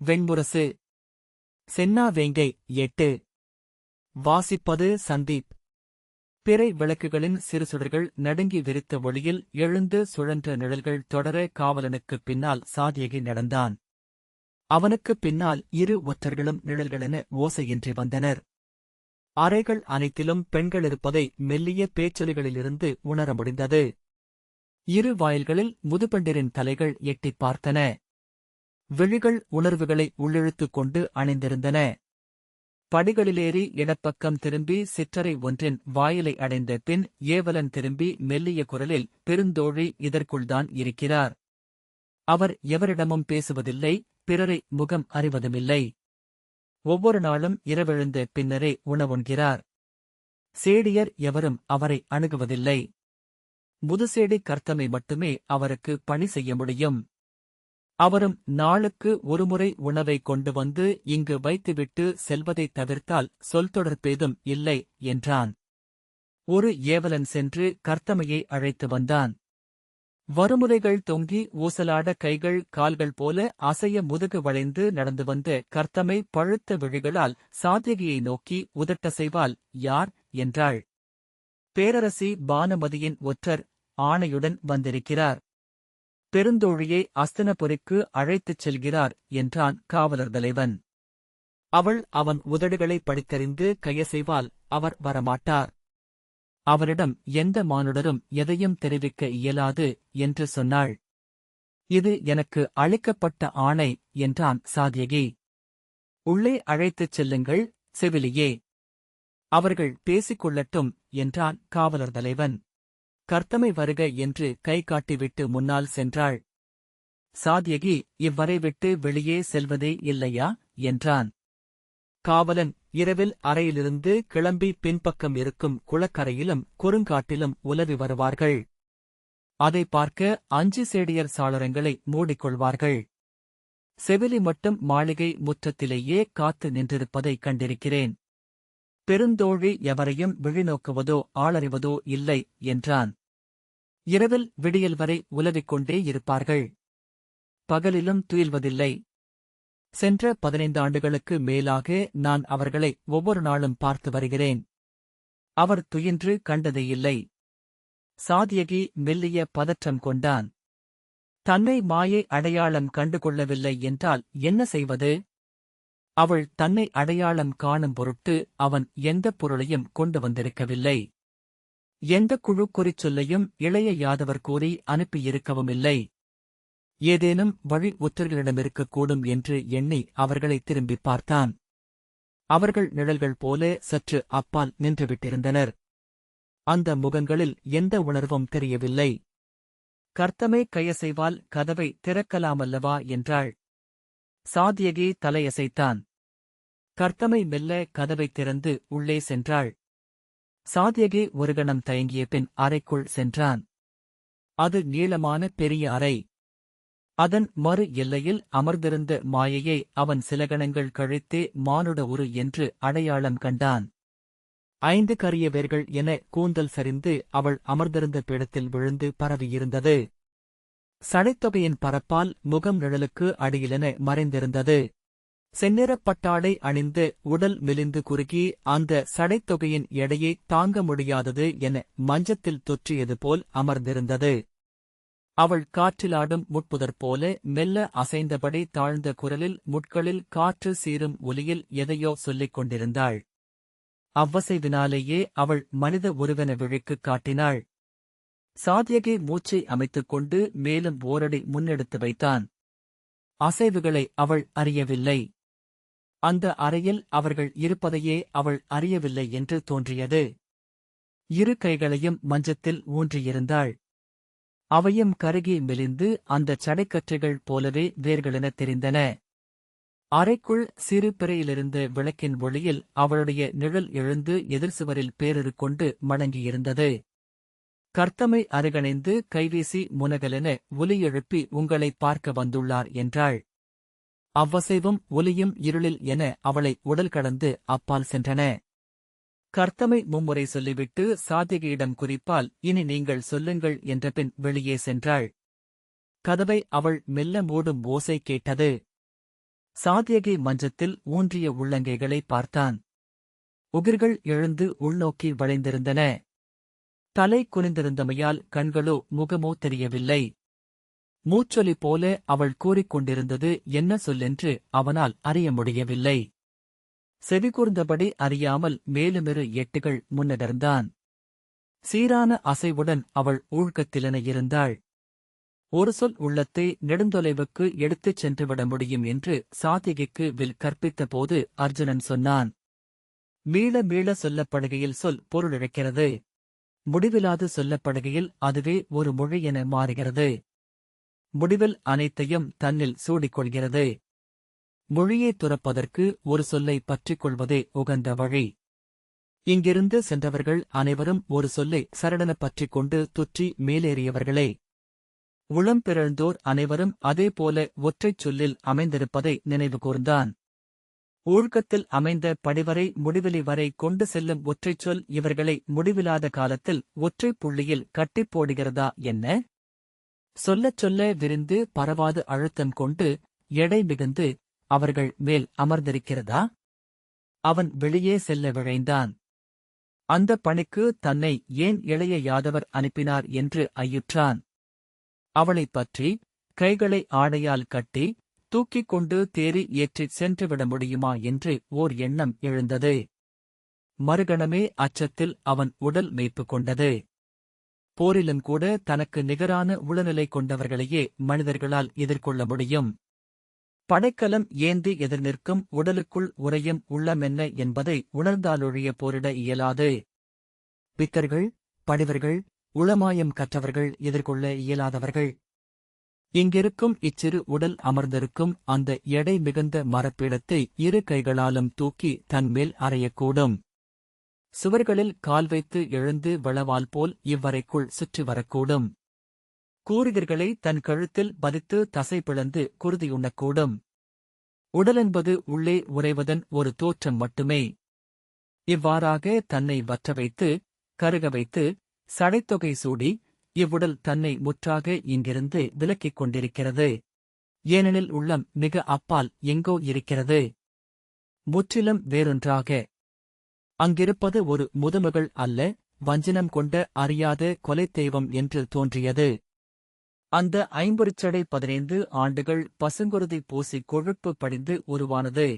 வெண்முரசு. சென்னா வேங்கை 8. வாசிப்பது சந்தீப். பிறை விளக்குகளின் சிறு சுடர்கள் நடுங்கி விரித்த ஒளியில் எழுந்து சுழன்ற நிழல்கள் தொடர காவலனுக்குப் பின்னால் சாத்யகி நடந்தான். அவனுக்குப் பின்னால் இரு ஒற்றர்களும் நிழல்களென ஓசையின்றி வந்தனர். அறைகள் அனைத்திலும் பெண்களிருப்பதை மெல்லிய பேச்சொலிகளிலிருந்து உணர முடிந்தது. இரு வாயில்களில் முதுபெண்டிரின் தலைகள் எட்டிப் பார்த்தன. விழிகள் உணர்வுகளை உள்ளிழுத்துக் கொண்டு அணிந்திருந்தன. படிகளிலேறி இடப்பக்கம் திரும்பி சிற்றறை ஒன்றின் வாயிலை அடைந்த பின் ஏவலன் திரும்பி மெல்லிய குரலில், பெருந்தோழி இதற்குள்தான் இருக்கிறார். அவர் எவரிடமும் பேசுவதில்லை, பிறரை முகம் அறிவதுமில்லை. ஒவ்வொரு நாளும் இரவெழுந்த பின்னரே உணவுண்கிறார். சேடியர் எவரும் அவரை அணுகுவதில்லை. முதுசேடி கர்த்தமை மட்டுமே அவருக்கு பணி செய்ய முடியும். அவரும் நாளுக்கு ஒருமுறை உணவை கொண்டு வந்து இங்கு வைத்துவிட்டு செல்வதைத் தவிர்த்தால் சொல் தொடர்பேதும் இல்லை என்றான். ஒரு ஏவலன் சென்று கர்த்தமையை அழைத்து வந்தான். வருமுறைகள் தொங்கி ஊசலாட கைகள் கால்கள் போல அசைய முதுகு வளைந்து நடந்து வந்த கர்த்தமை பழுத்த விழிகளால் சாத்யகியை நோக்கி உதட்டசைவால், யார் என்றாள். பேரரசி பானுமதியின் ஒற்றர், ஆணையுடன் வந்திருக்கிறார். பெருந்தோழியை அஸ்தினபுரிக்கு அழைத்துச் செல்கிறார் என்றான் காவலர் தலைவன். அவள் அவன் உதடுகளை படித்தறிந்து கையசைவால், அவர் வரமாட்டார். அவரிடம் எந்த மானுடரும் எதையும் தெரிவிக்க இயலாது என்று சொன்னாள். இது எனக்கு அளிக்கப்பட்ட ஆணை என்றான் சாத்யகி. உள்ளே அழைத்துச் செல்லுங்கள், செவிலியே. அவர்கள் பேசிக் கொள்ளட்டும் என்றான் காவலர் தலைவன். கர்த்தமை வருக என்று கை காட்டிவிட்டு முன்னால் சென்றாள். சாத்யகி, இவ்வரை விட்டு வெளியே செல்வதே இல்லையா என்றான். காவலன், இரவில் அறையிலிருந்து கிளம்பி பின்பக்கம் இருக்கும் குளக்கரையிலும் குறுங்காட்டிலும் உலவி வருவார்கள். அதை பார்க்க 5 சேடியர் சாளரங்களை மூடிக்கொள்வார்கள். செவிலி மட்டும் மாளிகை முற்றத்திலேயே காத்து நின்றிருப்பதைக் கண்டிருக்கிறேன். பெருந்தோழி எவரையும் விழிநோக்குவதோ ஆளறிவதோ இல்லை என்றான். இரவில் விடியல் வரை உலவிக் கொண்டே இருப்பார்கள். பகலிலும் துயில்வதில்லை. சென்ற 15 ஆண்டுகளுக்கு மேலாக நான் அவர்களை ஒவ்வொரு நாளும் பார்த்து வருகிறேன். அவர் துயின்று கண்டதேயில்லை. சாத்யகி மெல்லிய பதற்றம் கொண்டான். தன்னை மாயை அடையாளம் கண்டுகொள்ளவில்லை என்றால் என்ன செய்வது? அவள் தன்னை அடையாளம் காணும் பொருட்டு அவன் எந்தப் பொருளையும் கொண்டு வந்திருக்கவில்லை. எந்த குழு குறிச்சொல்லையும் இளைய யாதவர் கூறி அனுப்பியிருக்கவுமில்லை. ஏதேனும் வழி ஒற்றர்களிடமிருக்கக்கூடும் என்று எண்ணி அவர்களை திரும்பிப் பார்த்தான். அவர்கள் நிழல்கள் போல சற்று அப்பால் நின்றுவிட்டிருந்தனர். அந்த முகங்களில் எந்த உணர்வும் தெரியவில்லை. கர்த்தமே கையசைவால் கதவை திறக்கலாமல்லவா என்றாள். சாத்யகி தலையசைத்தான். கர்த்தமை மெல்ல கதவைத் திறந்து உள்ளே சென்றாள். சாத்யகி ஒரு கணம் தயங்கிய பின் அறைக்குள் சென்றான். அது நீளமான பெரிய அறை. அதன் மறு எல்லையில் அமர்ந்திருந்த மாயையை அவன் சில கணங்கள் கழித்தே மானுட உரு என்று அடையாளம் கண்டான். 5 கரிய வேர்கள் என கூந்தல் சரிந்து அவள் அமர்ந்திருந்த பீடத்தில் விழுந்து பரவியிருந்தது. சடைத்தொகையின் பரப்பால் முகம் நிழலுக்கு அடியிலென மறைந்திருந்தது. செந்நிறப் பட்டாடை அணிந்த உடல் மெலிந்து குறுகி அந்த சடைத்தொகையின் எடையை தாங்க முடியாதது என மஞ்சத்தில் தொற்றியது போல் அமர்ந்திருந்தது. அவள் காற்றிலாடும் முட்புதர் போல மெல்ல அசைந்தபடி தாழ்ந்த குரலில் முட்களில் காற்று சீரும் ஒலியில் எதையோ சொல்லிக் கொண்டிருந்தாள். அவ்வசைவினாலேயே அவள் மனித உருவென விழிக்குக் காட்டினாள். சாத்யகி மூச்சை அமைத்துக் கொண்டு மேலும் ஓரடி முன்னெடுத்து வைத்தான். அசைவுகளை அவள் அறியவில்லை. அந்த அறையில் அவர்கள் இருப்பதையே அவள் அறியவில்லை என்று தோன்றியது. இரு கைகளையும் மஞ்சத்தில் ஊன்றியிருந்தாள். அவையும் கருகி மெலிந்து அந்தச் சடைக்கற்றைகள் போலவே வேர்களெனத் தெரிந்தன. அறைக்குள் சிறு பிறையிலிருந்த விளக்கின் ஒளியில் அவளுடைய நிழல் எழுந்து எதிர்சுவரில் பேரிரு கொண்டு மணங்கியிருந்தது. கர்த்தமை அருகணைந்து கைவீசி முனகலென ஒலி எழுப்பி உங்களைப் பார்க்க வந்துள்ளார் என்றாள். அவ்வசைவும் ஒலியும் இருளில் என அவளை உடல் கடந்து அப்பால் சென்றன. கர்த்தமை மும்முறை சொல்லிவிட்டு சாத்யகியிடம் குறிப்பால் இனி நீங்கள் சொல்லுங்கள் என்றபின் வெளியே சென்றாள். கதவை அவள் மெல்ல மூடும் ஓசை கேட்டது. சாத்யகி மஞ்சத்தில் ஊன்றிய உள்ளங்கைகளை பார்த்தான். உகிர்கள் எழுந்து உள்நோக்கி வளைந்திருந்தன. தலை குனிந்திருந்தமையால் கண்களோ முகமோ தெரியவில்லை. மூச்சொலி போல அவள் கூறிக்கொண்டிருந்தது என்ன சொல்லென்று அவனால் அறிய முடியவில்லை. செவிகூர்ந்தபடி அறியாமல் மேலுமிரு எட்டுகள் முன்னடர்ந்தான். சீரான அசைவுடன் அவள் ஊழ்கத்திலென இருந்தாள். ஒரு சொல் உள்ளத்தை நெடுந்தொலைவுக்கு எடுத்துச் சென்றுவிட முடியும் என்று சாத்யகிக்கு வில் கற்பித்தபோது அர்ஜுனன் சொன்னான். மீள மீள சொல்லப்படுகையில் சொல் பொருளிழக்கிறது. முடிவிலாது சொல்லப்படுகையில் அதுவே ஒரு மொழி என மாறுகிறது. முடிவில் அனைத்தையும் தன்னில் சூடிக்கொள்கிறது. மொழியை துறப்பதற்கு ஒரு சொல்லை பற்றிக் கொள்வதே உகந்த வழி. இங்கிருந்து சென்றவர்கள் அனைவரும் ஒரு சொல்லை சரடனப் பற்றிக் கொண்டு துற்றி மேலேறியவர்களே. உளம் பிறழ்ந்தோர் அனைவரும் அதேபோல ஒற்றைச் சொல்லில் அமைந்திருப்பதை நினைவு கூர்ந்தான். ஊழ்கத்தில் அமைந்த படிவரை முடிவெளி வரை கொண்டு செல்லும் ஒற்றைச் சொல் இவர்களை முடிவிலாத காலத்தில் ஒற்றைப் புள்ளியில் கட்டிப் போடுகிறதா என்ன? சொல்லச் சொல்ல விரிந்து பரவாது அழுத்தம் கொண்டு எடை மிகுந்து அவர்கள் மேல் அமர்ந்திருக்கிறதா? அவன் வெளியே செல்ல விழைந்தான். அந்த பணிக்கு தன்னை ஏன் இளைய யாதவர் அனுப்பினார் என்று ஐயுற்றான். அவளைப் பற்றி கைகளை ஆடையால் கட்டி தூக்கிக் கொண்டு தேறி ஏற்றிச் சென்றுவிட முடியுமா என்று ஓர் எண்ணம் எழுந்தது. மறுகணமே அச்சத்தில் அவன் உடல் மேய்ப்பு கொண்டது. போரிலும் கூட தனக்கு நிகரான உளநிலை கொண்டவர்களையே மனிதர்களால் எதிர்கொள்ள முடியும். படைக்கலம் ஏந்தி எதிர் நிற்கும் உடலுக்குள் உறையும் உள்ளமென்ன என்பதை உணர்ந்தாலொழிய போரிட இயலாது. பித்தர்கள், படிவர்கள், உளமாயம் கற்றவர்கள் எதிர்கொள்ள இயலாதவர்கள். இங்கிருக்கும் இச்சிறு உடல் அமர்ந்திருக்கும் அந்த எடை மிகுந்த மரப்பீடத்தை இரு கைகளாலும் தூக்கி தன்மேல் அறையக்கூடும். சுவர்களில் கால் வைத்து எழுந்து வளவால் போல் இவ்வறைக்குள் சுற்றி வரக்கூடும். கூரிதர்களை தன் கழுத்தில் பதித்து தசை பிளந்து குருதியுண்ணக்கூடும். உடலென்பது உள்ளே உறைவதன் ஒரு தோற்றம் மட்டுமே. இவ்வாறாக தன்னை வற்ற வைத்து கருக வைத்து சடைத்தொகை சூடி இவ்வுடல் தன்னை முற்றாக இங்கிருந்து விலக்கிக் கொண்டிருக்கிறது. ஏனெனில் உள்ளம் மிக அப்பால் எங்கோ இருக்கிறது. முற்றிலும் வேறொன்றாக. அங்கிருப்பது ஒரு முதுமகள் அல்ல, வஞ்சினம் கொண்ட அறியாத கொலைத் தெய்வம் என்று தோன்றியது. அந்த ஐம்பொறிச்சடை 15 ஆண்டுகள் பசுங்குருதி பூசி கொழுப்பு படிந்து உருவானது.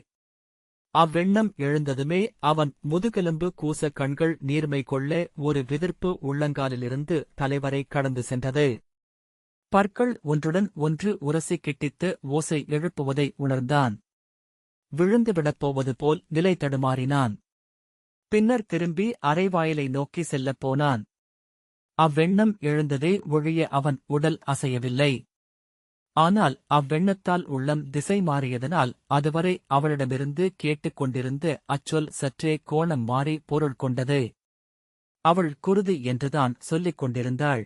அவ்வெண்ணம் எழுந்ததுமே அவன் முதுகெலும்பு கூச கண்கள் நீர்மை கொள்ள ஒரு விதிர்ப்பு உள்ளங்காலிலிருந்து தலைவரை கடந்து சென்றது. பற்கள் ஒன்றுடன் ஒன்று உரசி கிட்டித்து ஓசை எழுப்புவதை உணர்ந்தான். விழுந்துவிடப் போவது போல் நிலை தடுமாறினான். பின்னர் திரும்பி அரைவாயிலை நோக்கி செல்லப் போனான். அவ்வெண்ணம் எழுந்ததே ஒழிய அவன் உடல் அசையவில்லை. ஆனால் அவ்வெண்ணத்தால் உள்ளம் திசை மாறியதனால் அதுவரை அவளிடமிருந்து கேட்டுக் கொண்டிருந்த அச்சொல் சற்றே கோணம் மாறி பொருள் கொண்டது. அவள் குருதி என்றுதான் சொல்லிக் கொண்டிருந்தாள்.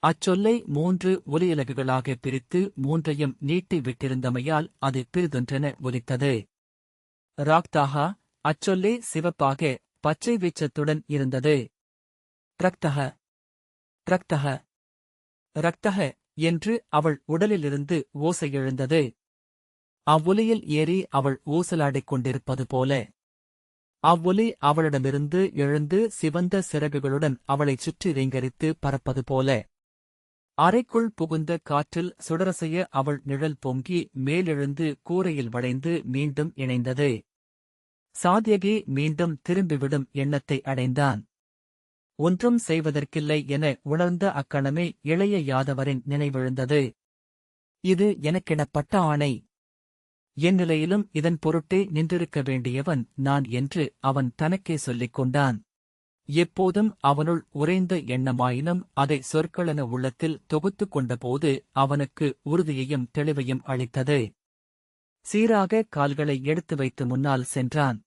அச்சொல்லை 3 ஒலியலகுகளாக பிரித்து 3ஐயும் நீட்டி விட்டிருந்தமையால் அது பிறிதொன்றென ஒலித்தது. ராக்தாகா. அச்சொல்லே சிவப்பாக பச்சை வீச்சத்துடன் இருந்தது. ரக்தக ரக்தக ரக்தக என்று அவள் உடலிலிருந்து ஓசை எழுந்தது. அவ்வொலியில் ஏறி அவள் ஊசலாடிக் கொண்டிருப்பது போல. அவ்வொலி அவளிடமிருந்து எழுந்து சிவந்த சிறகுகளுடன் அவளைச் சுற்றி ரீங்கரித்து பறப்பது போல. அறைக்குள் புகுந்த காற்றில் சுடரசைய அவள் நிழல் பொங்கி மேலெழுந்து கூரையில் வளைந்து மீண்டும் இணைந்தது. சாத்யகி மீண்டும் திரும்பிவிடும் எண்ணத்தை அடைந்தான். ஒன்றும் செய்வதற்கில்லை என உணர்ந்த அக்கணமே இளைய யாதவரின் நினைவெழுந்தது. இது எனக்கிடப்பட்ட ஆணை. என் நிலையிலும் இதன் பொருட்டே நின்றிருக்க வேண்டியவன் நான் என்று அவன் தனக்கே சொல்லிக் கொண்டான். எப்போதும் அவனுள் உறைந்த எண்ணமாயினும் அதை சொற்களென உள்ளத்தில் தொகுத்துக் கொண்டபோது அவனுக்கு உறுதியையும் தெளிவையும் அளித்தது. சீராக கால்களை எடுத்து வைத்து முன்னால் சென்றான்.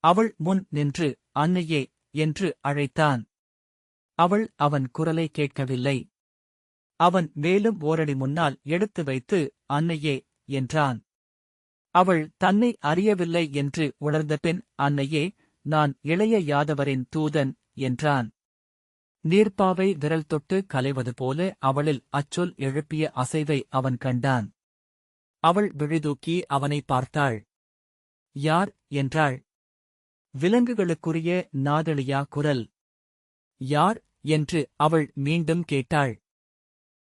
அவள் முன் நின்று அன்னையே என்று அழைத்தான். அவள் அவன் குரலை கேட்கவில்லை. அவன் மேலும் ஓரடி முன்னால் எடுத்து வைத்து அன்னையே என்றான். அவள் தன்னை அறியவில்லை என்று உணர்ந்தபின் அன்னையே, நான் இளைய யாதவரின் தூதன் என்றான். நீர்ப்பாவை விரல் தொட்டு கலைவது போல அவளில் அச்சொல் எழுப்பிய அசைவை அவன் கண்டான். அவள் விழிதூக்கி அவனை பார்த்தாள். யார் என்றாள். விலங்குகளுக்குரிய நாதளியா குரல். யார் என்று அவள் மீண்டும் கேட்டாள்.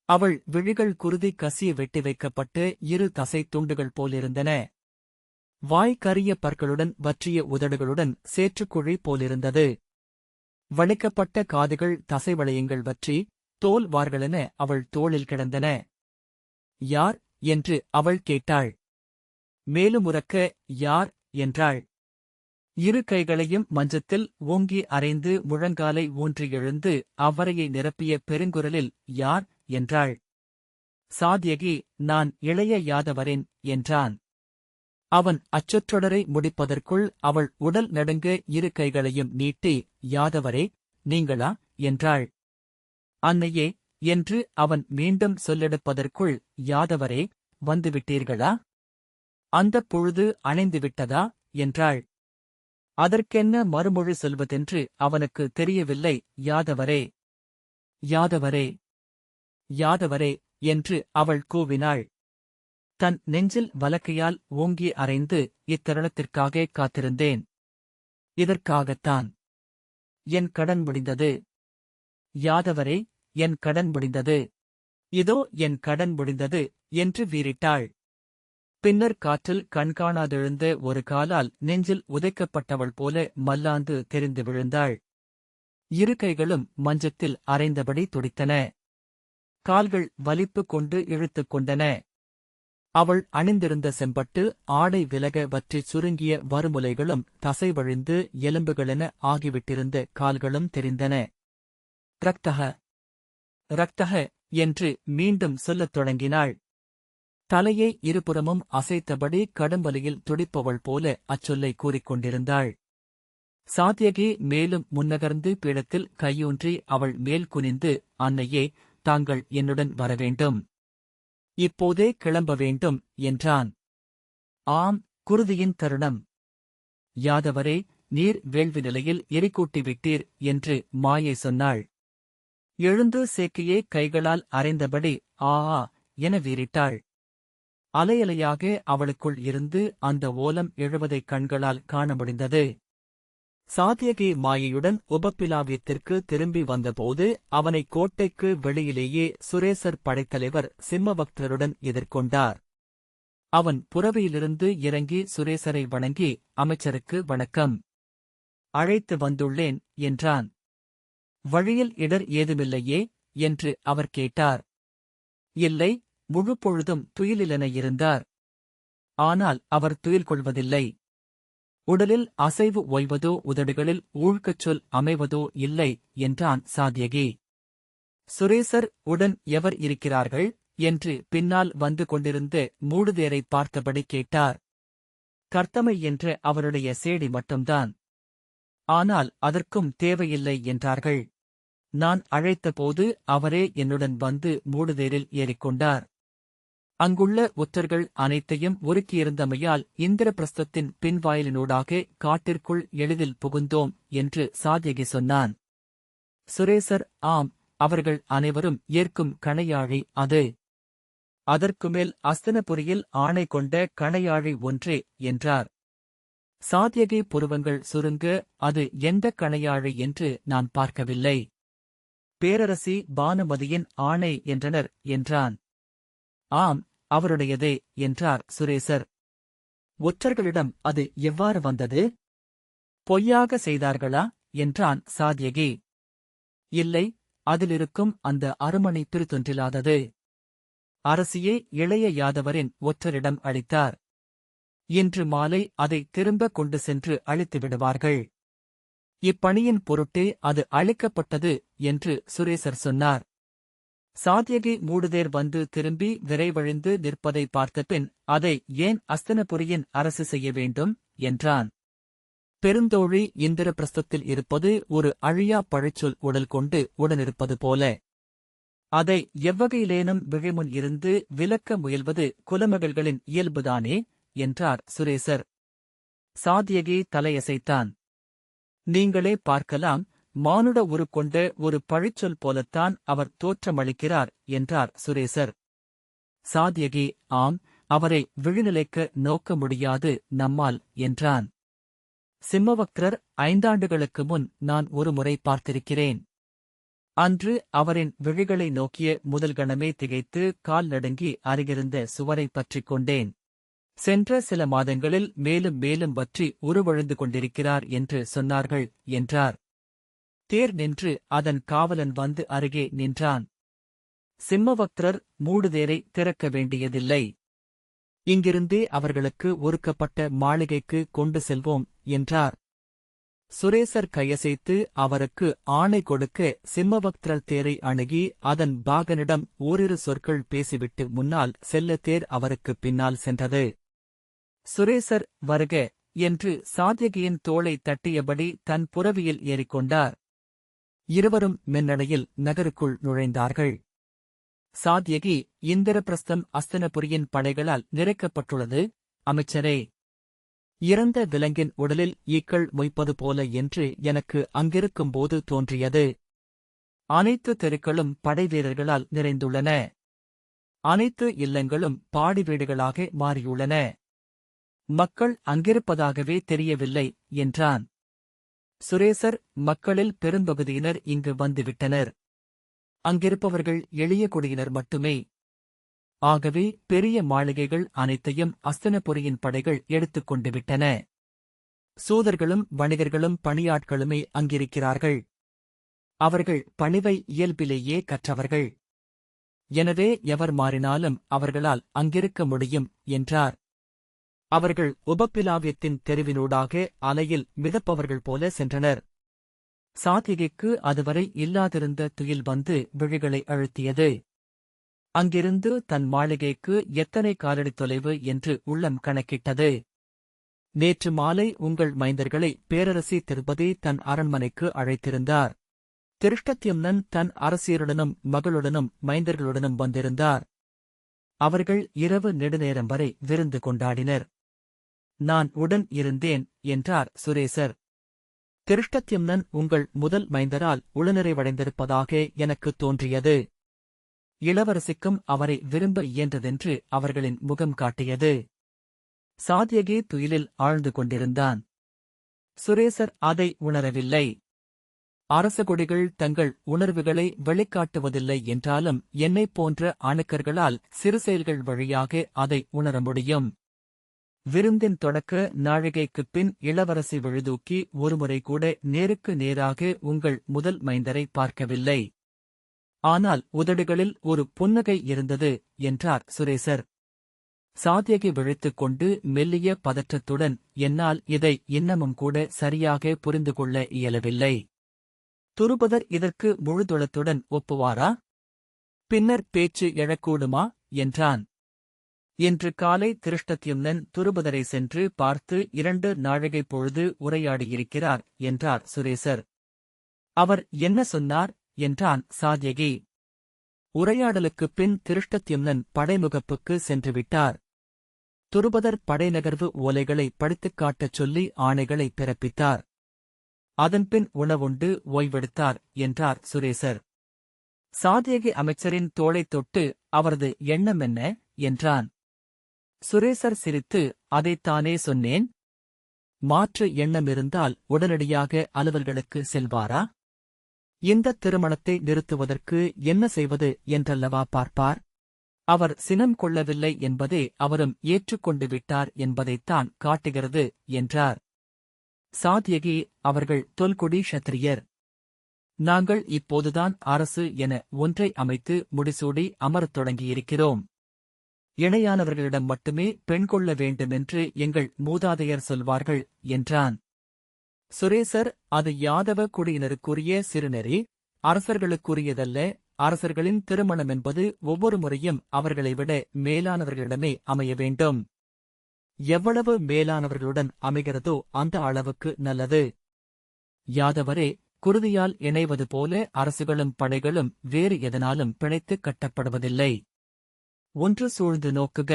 அவள் விழிகள் குருதி கசிய வெட்டி வைக்கப்பட்டு இரு தசைத் துண்டுகள் போலிருந்தன. வாய் கரிய பற்களுடன் வற்றிய உதடுகளுடன் சேற்றுக்குழி போலிருந்தது. வளைக்கப்பட்ட காதுகள் தசைவளையங்கள் வற்றி தோல் வார்களென அவள் தோளில் கிடந்தன. யார் என்று அவள் கேட்டாள். மேலும் உரக்க யார் என்றாள். இரு கைகளையும் மஞ்சத்தில் ஓங்கி அரைந்து முழங்காலை ஊன்றி எழுந்து அவ்வரையை நிரப்பிய பெருங்குரலில் யார் என்றாள். சாத்யகி, நான் இளைய யாதவரேன் என்றான். அவன் அச்சொற்றொடரை முடிப்பதற்குள் அவள் உடல் நடுங்க இரு கைகளையும் நீட்டி, யாதவரே, நீங்களா என்றாள். அன்னையே என்று அவன் மீண்டும் சொல்லெடுப்பதற்குள், யாதவரே, வந்துவிட்டீர்களா? அந்தப் பொழுது அணைந்துவிட்டதா என்றாள். அதற்கென்ன மறுமொழி சொல்வதென்று அவனுக்கு தெரியவில்லை. யாதவரே, யாதவரே, யாதவரே என்று அவள் கூவினாள். தன் நெஞ்சில் வலக்கையால் ஓங்கி அறைந்து, இத்தருணத்திற்காக காத்திருந்தேன். இதற்காகத்தான். என் கடன் முடிந்தது. யாதவரே, என் கடன் முடிந்தது. இதோ என் கடன் முடிந்தது என்று வீறிட்டாள். பின்னர் காற்றில் கண்காணாதெழுந்த ஒரு காலால் நெஞ்சில் உதைக்கப்பட்டவள் போல மல்லாந்து தெரிந்து விழுந்தாள். இரு கைகளும் மஞ்சத்தில் அரைந்தபடி துடித்தன. கால்கள் வலிப்பு கொண்டு இழுத்துக் கொண்டன. அவள் அணிந்திருந்த செம்பட்டு ஆடை விலக வற்றிச் சுருங்கிய வறுமுலைகளும் தசைவழிந்து எலும்புகளென ஆகிவிட்டிருந்த கால்களும் தெரிந்தன. ரக்தக, ரக்தக என்று மீண்டும் சொல்லத் தொடங்கினாள். தலையை இருபுறமும் அசைத்தபடி கடும்பலியில் துடிப்பவள் போல அச்சொல்லை கூறிக்கொண்டிருந்தாள். சாத்யகி மேலும் முன்னகர்ந்து பீடத்தில் கையூன்றி அவள் மேல் குனிந்து, அன்னையே, தாங்கள் என்னுடன் வரவேண்டும். இப்போதே கிளம்ப வேண்டும் என்றான். ஆம், குருதியின் தருணம். யாதவரே, நீர் வேள்வி நிலையில் எரிக்கூட்டி விட்டீர் என்று மாயை சொன்னாள். எழுந்து சேக்கியே கைகளால் அரைந்தபடி ஆ என வீறிட்டாள். அலையலையாக அவளுக்குள் இருந்து அந்த ஓலம் எழுவதைக் கண்களால் காண முடிந்தது. சாத்யகி மாயையுடன் உபப்பிலாவியத்திற்கு திரும்பி வந்தபோது அவனை கோட்டைக்கு வெளியிலேயே சுரேசர் படைத்தலைவர் சிம்மபக்தருடன் எதிர்கொண்டார். அவன் புறவியிலிருந்து இறங்கி சுரேசரை வணங்கி, அமைச்சருக்கு வணக்கம். அழைத்து வந்துள்ளேன் என்றான். வழியில் இடர் ஏதுமில்லையே என்று அவர் கேட்டார். இல்லை, முழு பொழுதும் துயிலென இருந்தார். ஆனால் அவர் துயில் கொள்வதில்லை. உடலில் அசைவு ஓய்வதோ உதடுகளில் ஊழ்கச்சொல் அமைவதோ இல்லை என்றான் சாத்யகி. சுரேசர் உடன் எவர் இருக்கிறார்கள் என்று பின்னால் வந்து கொண்டிருந்த மூடுதேரை பார்த்தபடி கேட்டார். கர்த்தமை என்ற அவருடைய சேடி மட்டும்தான். ஆனால் அதற்கும் தேவையில்லை என்றார்கள். நான் அழைத்தபோது அவரே என்னுடன் வந்து மூடுதேரில் ஏறிக்கொண்டார். அங்குள்ள ஒற்றர்கள் அனைத்தையும் ஒருக்கியிருந்தமையால் இந்திரபிரஸ்தத்தின் பின்வாயிலினூடாக காட்டிற்குள் எளிதில் புகுந்தோம் என்று சாத்யகி சொன்னான். சுரேசர், ஆம், அவர்கள் அனைவரும் ஏற்கும் கணையாழி அது. அதற்குமேல் அஸ்தனபுரியில் ஆணை கொண்ட கணையாழி ஒன்றே என்றார். சாத்யகி புருவங்கள் சுருங்க, அது எந்த கணையாழி என்று நான் பார்க்கவில்லை. பேரரசி பானுமதியின் ஆணை என்றனர் என்றான். ஆம், அவருடையதே என்றார் சுரேசர். ஒற்றர்களிடம் அது எவ்வாறு வந்தது? பொய்யாக செய்தார்களா என்றான் சாத்யகி. இல்லை, அதிலிருக்கும் அந்த அருமணி பிரித்தொன்றில்லாதது. அரசியே இளைய யாதவரின் ஒற்றரிடம் அளித்தார். இன்று மாலை அதை திரும்ப கொண்டு சென்று அளித்து விடுவார்கள். இப்பணியின் பொருட்டே அது அளிக்கப்பட்டது என்று சுரேசர் சொன்னார். சாத்யகி மூடுதேர் வந்து திரும்பி விரைவழிந்து நிற்பதை பார்த்தபின், அதை ஏன் அஸ்தனபுரியின் அரசு செய்ய வேண்டும் என்றான். பெருந்தோழி இந்திரபிரஸ்தத்தில் இருப்பது ஒரு அழியா பழிச்சொல் உடல் கொண்டு உடனிருப்பது போல. அதை எவ்வகையிலேனும் விழிமுன் இருந்து விலக்க முயல்வது குலமகள்களின் இயல்புதானே என்றார் சுரேசர். சாத்யகி தலையசைத்தான். நீங்களே பார்க்கலாம், மானுட உரு கொண்ட ஒரு பழிச்சொல் போலத்தான் அவர் தோற்றமளிக்கிறார் என்றார் சுரேசர். சாத்யகி, ஆம், அவரை விழிநிலைக்க நோக்க முடியாது நம்மால் என்றான். சிம்மவக்ரர் 5 ஆண்டுகளுக்கு முன் நான் ஒரு முறை பார்த்திருக்கிறேன். அன்று அவரின் விழிகளை நோக்கிய முதல் கணமே திகைத்து கால் நடுங்கி அருகிருந்த சுவரை பற்றிக் கொண்டேன். சென்ற சில மாதங்களில் மேலும் மேலும் வற்றி உருவழுந்து கொண்டிருக்கிறார் என்று சொன்னார்கள் என்றார். தேர் நின்று அதன் காவலன் வந்து அருகே நின்றான். சிம்மவக்ரர் மூடுதேரை திறக்க வேண்டியதில்லை. இங்கிருந்தே அவர்களுக்கு ஒதுக்கப்பட்ட மாளிகைக்கு கொண்டு செல்வோம் என்றார். சுரேசர் கையசைத்து அவருக்கு ஆணை கொடுக்க சிம்மபக்தர் தேரை அணுகி அதன் பாகனிடம் ஓரிரு சொற்கள் பேசிவிட்டு முன்னால் செல்ல தேர் அவருக்குப் பின்னால் சென்றது. சுரேசர் வருக என்று சாத்யகியின் தோளை தட்டியபடி தன் புரவியில் ஏறிக்கொண்டார். இருவரும் மென்னடையில் நகருக்குள் நுழைந்தார்கள். சாத்யகி, இந்திரபிரஸ்தம் அஸ்தனபுரியின் படைகளால் நிறைக்கப்பட்டுள்ளது அமைச்சரே. இறந்த விலங்கின் உடலில் ஈக்கள் மொய்ப்பது போல என்று எனக்கு அங்கிருக்கும்போது தோன்றியது. அனைத்து தெருக்களும் படைவீரர்களால் நிறைந்துள்ளன. அனைத்து இல்லங்களும் பாடி வீடுகளாக மாறியுள்ளன. மக்கள் அங்கிருப்பதாகவே தெரியவில்லை என்றான். சுரேசர், மக்களில் பெரும்பகுதியினர் இங்கு வந்துவிட்டனர். அங்கிருப்பவர்கள் எளிய குடியினர் மட்டுமே. ஆகவே பெரிய மாளிகைகள் அனைத்தையும் அஸ்தனபுரியின் படைகள் எடுத்துக்கொண்டு விட்டன. சூதர்களும் வணிகர்களும் பணியாட்களுமே அங்கிருக்கிறார்கள். அவர்கள் பணிவை இயல்பிலேயே கற்றவர்கள். எனவே எவர் மாறினாலும் அவர்களால் அங்கிருக்க முடியும் என்றார். அவர்கள் உபப்பிலாவியத்தின் தெருவினூடாக அலையில் மிதப்பவர்கள் போல சென்றனர். சாத்யகிக்கு அதுவரை இல்லாதிருந்த துயில் வந்து விழிகளை அழுத்தியது. அங்கிருந்து தன் மாளிகைக்கு எத்தனை காலடி தொலைவு என்று உள்ளம் கணக்கிட்டது. நேற்று மாலை உங்கள் மைந்தர்களை பேரரசி திருப்பதி தன் அரண்மனைக்கு அழைத்திருந்தார். திருஷ்டத்யும்னன் தன் அரசியருடனும் மகளுடனும் மைந்தர்களுடனும் வந்திருந்தார். அவர்கள் இரவு நெடுநேரம் வரை விருந்து கொண்டாடினர். நான் உடன் இருந்தேன் என்றார் சுரேசர். திருஷ்டத்யும்னன் உங்கள் முதல் மைந்தரால் உளநிறைவடைந்திருப்பதாக எனக்குத் தோன்றியது. இளவரசிக்கும் அவரை விரும்ப இயன்றதென்று அவர்களின் முகம் காட்டியது. சாத்யகி துயிலில் ஆழ்ந்து கொண்டிருந்தான். சுரேசர் அதை உணரவில்லை. அரசகுடிகள் தங்கள் உணர்வுகளை வெளிக்காட்டுவதில்லை என்றாலும் என்னைப் போன்ற அணுக்கர்களால் சிறு செயல்கள் வழியாக அதை உணர முடியும். விருந்தின் தொடக்க நாழிகைக்குப் பின் இளவரசி விழுதூக்கி ஒருமுறை கூட நேருக்கு நேராக உங்கள் முதல் மைந்தரை பார்க்கவில்லை. ஆனால் உதடுகளில் ஒரு புன்னகை இருந்தது என்றார் சுரேசர். சாத்யகி விழித்துக் கொண்டு மெல்லிய பதற்றத்துடன், என்னால் இதை இன்னமும் கூட சரியாக புரிந்து கொள்ள இயலவில்லை. துருபதர் இதற்கு முழுதுளத்துடன் ஒப்புவாரா? பின்னர் பேச்சு எழக்கூடுமா என்றான். இன்று காலை திருஷ்டத்யும்னன் துருபதரை சென்று பார்த்து 2 நாழிகை பொழுது உரையாடியிருக்கிறார் என்றார் சுரேசர். அவர் என்ன சொன்னார் என்றான் சாத்யகி. உரையாடலுக்குப் பின் திருஷ்டத்யும்னன் படைமுகப்புக்கு சென்றுவிட்டார். துருபதர் படைநகர்வு ஓலைகளை படித்துக் காட்டச் சொல்லி ஆணைகளை பிறப்பித்தார். அதன்பின் உணவுண்டு ஓய்வெடுத்தார் என்றார் சுரேசர். சாத்யகி அமைச்சரின் தோளைத் தொட்டு, அவரது எண்ணம் என்ன என்றான். சுரேசர் சிரித்து, அதைத்தானே சொன்னேன். மாற்று எண்ணமிருந்தால் உடனடியாக அலுவல்களுக்கு செல்வாரா? இந்த திருமணத்தை நிறுத்துவதற்கு என்ன செய்வது என்றல்லவா பார்ப்பார். அவர் சினம் கொள்ளவில்லை என்பதே அவரும் ஏற்றுக்கொண்டு விட்டார் என்பதைத்தான் காட்டுகிறது என்றார். சாத்யகி, அவர்கள் தொல்குடி க்ஷத்திரியர். நாங்கள் இப்போதுதான் அரசு என ஒன்றை அமைத்து முடிசூடி அமரத் தொடங்கியிருக்கிறோம். இணையானவர்களிடம் மட்டுமே பெண் கொள்ள வேண்டுமென்று எங்கள் மூதாதையர் சொல்வார்கள் என்றான். சுரேசர், அது யாதவ குடியினருக்குரிய சிறுநெறி, அரசர்களுக்குரியதல்ல. அரசர்களின் திருமணம் என்பது ஒவ்வொரு முறையும் அவர்களை விட மேலானவர்களிடமே அமைய வேண்டும். எவ்வளவு மேலானவர்களுடன் அமைகிறதோ அந்த அளவுக்கு நல்லது. யாதவரே, குருதியால் இணைவது போல அரசுகளும் படைகளும் வேறு எதனாலும் பிணைத்துக் கட்டப்படுவதில்லை. ஒன்று சூழ்ந்து நோக்குக.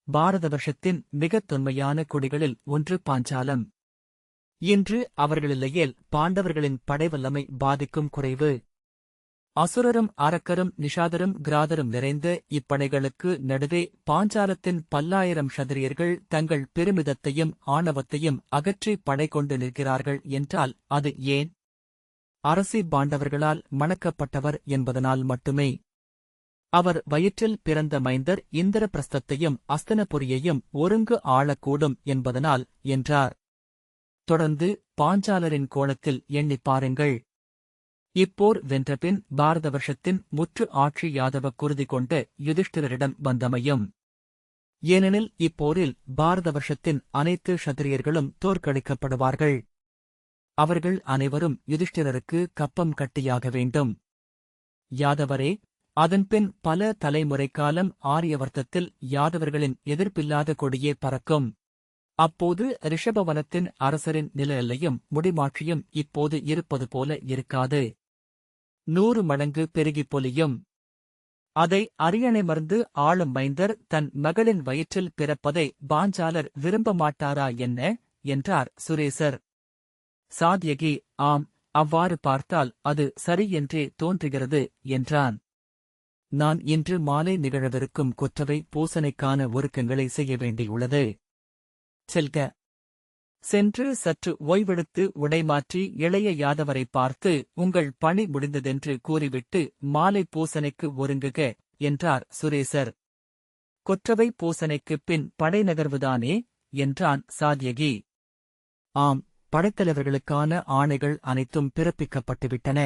பாரத வருஷத்தின் மிகத் தொன்மையான குடிகளில் ஒன்று பாஞ்சாலம். இன்று அவர்களில்லையேல் பாண்டவர்களின் படைவல்லமை பாதிக்கும் குறைவு. அசுரரும் அரக்கரும் நிஷாதரும் கிராதரும் நிறைந்த இப்படைகளுக்கு நடுவே பாஞ்சாலத்தின் 10,000 க்ஷத்திரியர்கள் தங்கள் பெருமிதத்தையும் ஆணவத்தையும் அகற்றி படை கொண்டு நிற்கிறார்கள் என்றால் அது ஏன்? அரசி பாண்டவர்களால் மணக்கப்பட்டவர் என்பதனால் மட்டுமே. அவர் வயிற்றில் பிறந்த மைந்தர் இந்திரபிரஸ்தத்தையும் அஸ்தனபுரியையும் ஒருங்கு ஆளக்கூடும் என்பதனால் என்றார். தொடர்ந்து பாஞ்சாலரின் கோணத்தில் எண்ணிப் பாருங்கள். இப்போர் வென்றபின் பாரத வருஷத்தின் முற்று ஆட்சி யாதவ குருதி கொண்ட யுதிஷ்டிரரிடம் வந்தமையும். ஏனெனில் இப்போரில் பாரத வருஷத்தின் அனைத்து க்ஷத்திரியர்களும் தோற்கடிக்கப்படுவார்கள். அவர்கள் அனைவரும் யுதிஷ்டிரருக்கு கப்பம் கட்டியாக வேண்டும். யாதவரே, அதன்பின் பல தலைமுறை காலம் ஆரியவர்த்தத்தில் யாதவர்களின் எதிர்ப்பில்லாத கொடியே பறக்கும். அப்போது ரிஷபவனத்தின் அரசரின் நில எல்லையும் முடிமாட்சியும் இப்போது இருப்பது போல இருக்காது. 100 மடங்கு பெருகிப் பொலியும். அதை அரியணைமர்ந்து ஆளும் மைந்தர் தன் மகளின் வயிற்றில் பிறப்பதை பாஞ்சாலர் விரும்ப மாட்டாரா என்ன? என்றார் சுரேசர். சாத்யகி, ஆம், அவ்வாறு பார்த்தால் அது சரியென்றே தோன்றுகிறது என்றான். நான் இன்று மாலை நிகழவிருக்கும் கொற்றவை பூசனைக்கான ஒருக்கங்களை செய்ய வேண்டியுள்ளது. செல்க. சென்று சற்று ஓய்வெடுத்து உடைமாற்றி இளைய யாதவரை பார்த்து உங்கள் பணி முடிந்ததென்று கூறிவிட்டு மாலை பூசனைக்கு ஒருங்குக என்றார் சுரேசர். கொற்றவை பூசனைக்குப் பின் படை நகர்வுதானே என்றான் சாத்யகி. ஆம், படைத்தலைவர்களுக்கான ஆணைகள் அனைத்தும் பிறப்பிக்கப்பட்டுவிட்டன.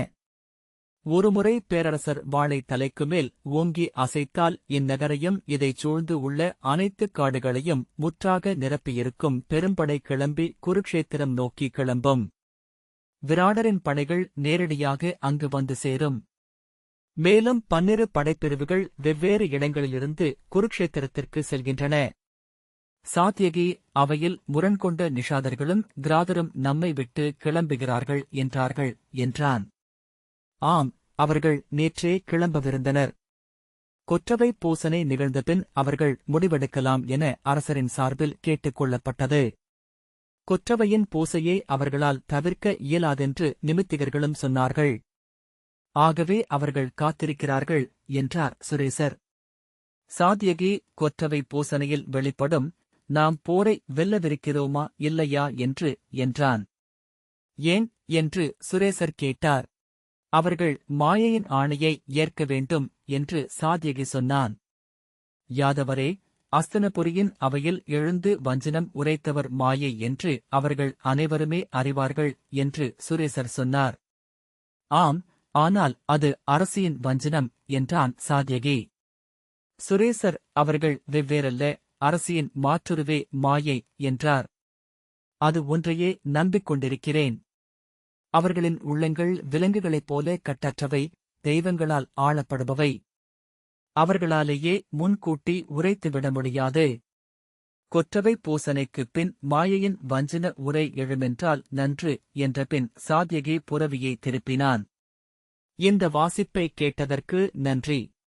ஒருமுறை பேரரசர் வாளை தலைக்குமேல் ஓங்கி அசைத்தால் இந்நகரையும் இதைச் சூழ்ந்து உள்ள அனைத்து காடுகளையும் முற்றாக நிரப்பியிருக்கும் பெரும்படை கிளம்பி குருக்ஷேத்திரம் நோக்கி கிளம்பும். விராடரின் படைகள் நேரடியாக அங்கு வந்து சேரும். மேலும் 12 படைப்பிரிவுகள் வெவ்வேறு இடங்களிலிருந்து குருக்ஷேத்திரத்திற்கு செல்கின்றன. சாத்யகி, அவையில் முரண்கொண்ட நிஷாதர்களும் கிராதரும் நம்மை விட்டு கிளம்புகிறார்கள் என்றார்கள் என்றான். ஆம், அவர்கள் நேற்றே கிளம்பவிருந்தனர். கொற்றவை பூசனை நிகழ்ந்தபின் அவர்கள் முடிவெடுக்கலாம் என அரசரின் சார்பில் கேட்டுக் கொள்ளப்பட்டது. கொற்றவையின் பூசையை அவர்களால் தவிர்க்க இயலாதென்று நிமித்திகர்களும் சொன்னார்கள். ஆகவே அவர்கள் காத்திருக்கிறார்கள் என்றார் சுரேசர். சாத்யகி, கொற்றவை பூசனையில் வெளிப்படும் நாம் போரை வெல்லவிருக்கிறோமா இல்லையா என்றான். ஏன் என்று சுரேசர் கேட்டார். அவர்கள் மாயையின் ஆணையை ஏற்க வேண்டும் என்று சாத்யகி சொன்னான். யாதவரே, அஸ்தனபுரியின் அவையில் எழுந்து வஞ்சனம் உரைத்தவர் மாயை என்று அவர்கள் அனைவருமே அறிவார்கள் என்று சுரேசர் சொன்னார். ஆம், ஆனால் அது அரசியின் வஞ்சனம் என்றான் சாத்யகி. சுரேசர், அவர்கள் வெவ்வேறல்ல, அரசியின் மாற்றுருவே மாயை என்றார். அது ஒன்றையே நம்பிக்கொண்டிருக்கிறேன். அவர்களின் உள்ளங்கள் விலங்குகளைப் போல கட்டற்றவை, தெய்வங்களால் ஆளப்படுபவை. அவர்களாலேயே முன்கூட்டி உரைத்துவிட முடியாது. கொற்றவை பூசனைக்குப் பின் மாயையின் வஞ்சன உரை எழுமென்றால் நன்று என்றபின் சாத்யகி புரவியை திருப்பினான். இந்த வாசிப்பை கேட்டதற்கு நன்றி.